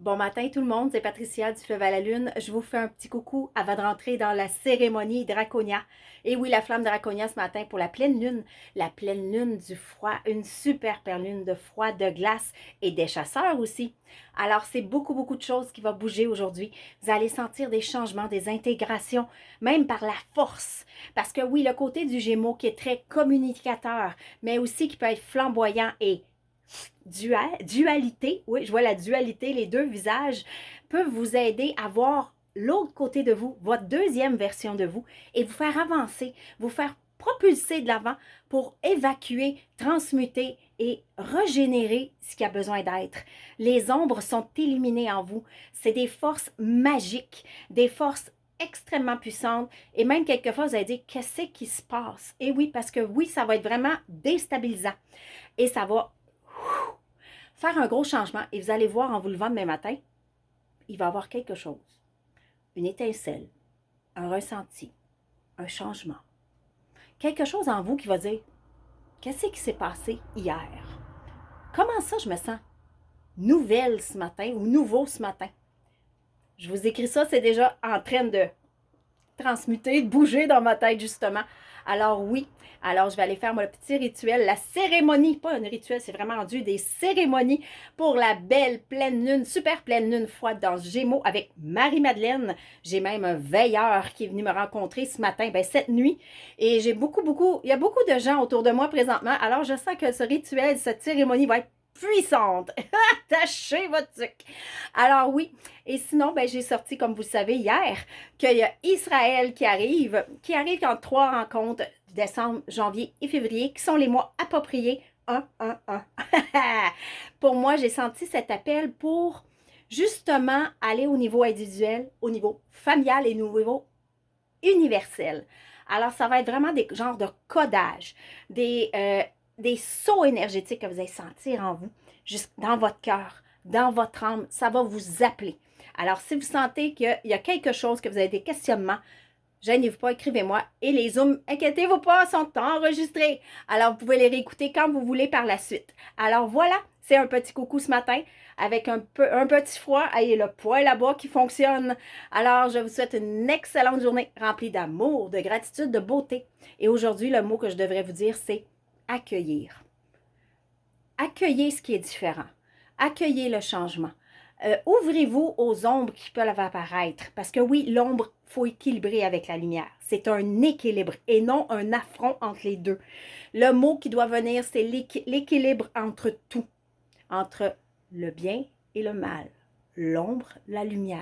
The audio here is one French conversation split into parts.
Bon matin tout le monde, c'est Patricia du Fleuve à la Lune. Je vous fais un petit coucou avant de rentrer dans la cérémonie Draconia. Et oui, la flamme Draconia ce matin pour la pleine lune du froid, une super pleine lune de froid, de glace et des chasseurs aussi. Alors c'est beaucoup de choses qui vont bouger aujourd'hui. Vous allez sentir des changements, des intégrations, même par la force. Parce que oui, le côté du Gémeaux qui est très communicateur, mais aussi qui peut être flamboyant et dualité, oui, je vois la dualité, les deux visages peuvent vous aider à voir l'autre côté de vous, votre deuxième version de vous, et vous faire avancer, vous faire propulser de l'avant pour évacuer, transmuter et régénérer ce qui a besoin d'être. Les ombres sont éliminées en vous. C'est des forces magiques, des forces extrêmement puissantes et même quelquefois vous allez dire qu'est-ce qui se passe? Et oui, parce que oui, ça va être vraiment déstabilisant et ça va faire un gros changement et vous allez voir en vous levant demain matin, il va y avoir quelque chose, une étincelle, un ressenti, un changement. Quelque chose en vous qui va dire, qu'est-ce qui s'est passé hier? Comment ça je me sens nouvelle ce matin ou nouveau ce matin? Je vous écris ça, c'est déjà en train de transmuter, de bouger dans ma tête justement. Alors oui, alors je vais aller faire mon petit rituel, la cérémonie, pas un rituel, c'est vraiment rendu des cérémonies pour la belle pleine lune, super pleine lune froide dans Gémeaux avec Marie-Madeleine. J'ai même un veilleur qui est venu me rencontrer ce matin, cette nuit. Et j'ai il y a beaucoup de gens autour de moi présentement. Alors je sens que ce rituel, cette cérémonie va être puissante. Attachez votre truc. Alors oui, et sinon, j'ai sorti, comme vous le savez, hier, qu'il y a Israël qui arrive en 3 rencontres, décembre, janvier et février, qui sont les mois appropriés. 1. Pour moi, j'ai senti cet appel pour justement aller au niveau individuel, au niveau familial et au niveau universel. Alors, ça va être vraiment des genres de codage, des sauts énergétiques que vous allez sentir en vous, juste dans votre cœur, dans votre âme. Ça va vous appeler. Alors, si vous sentez qu'il y a quelque chose, que vous avez des questionnements, gênez-vous pas, écrivez-moi. Et les Zooms, inquiétez-vous pas, sont enregistrés. Alors, vous pouvez les réécouter quand vous voulez par la suite. Alors, voilà, c'est un petit coucou ce matin avec un petit froid et le poêle à bois qui fonctionne. Alors, je vous souhaite une excellente journée remplie d'amour, de gratitude, de beauté. Et aujourd'hui, le mot que je devrais vous dire, c'est accueillir. Accueillez ce qui est différent. Accueillez le changement. Ouvrez-vous aux ombres qui peuvent apparaître. Parce que oui, l'ombre, il faut équilibrer avec la lumière. C'est un équilibre et non un affront entre les deux. Le mot qui doit venir, c'est l'équilibre entre tout. Entre le bien et le mal. L'ombre, la lumière.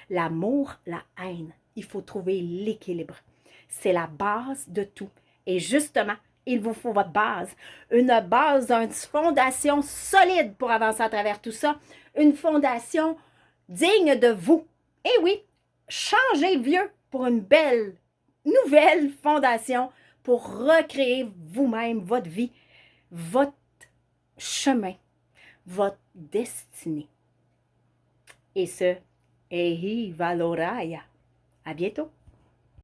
L'amour, la haine. Il faut trouver l'équilibre. C'est la base de tout. Et justement, il vous faut votre base. Une base, une fondation solide pour avancer à travers tout ça. Une fondation digne de vous. Et oui, changez vieux pour une belle, nouvelle fondation pour recréer vous-même votre vie, votre chemin, votre destinée. Et ce, Ehi Valoraya. À bientôt.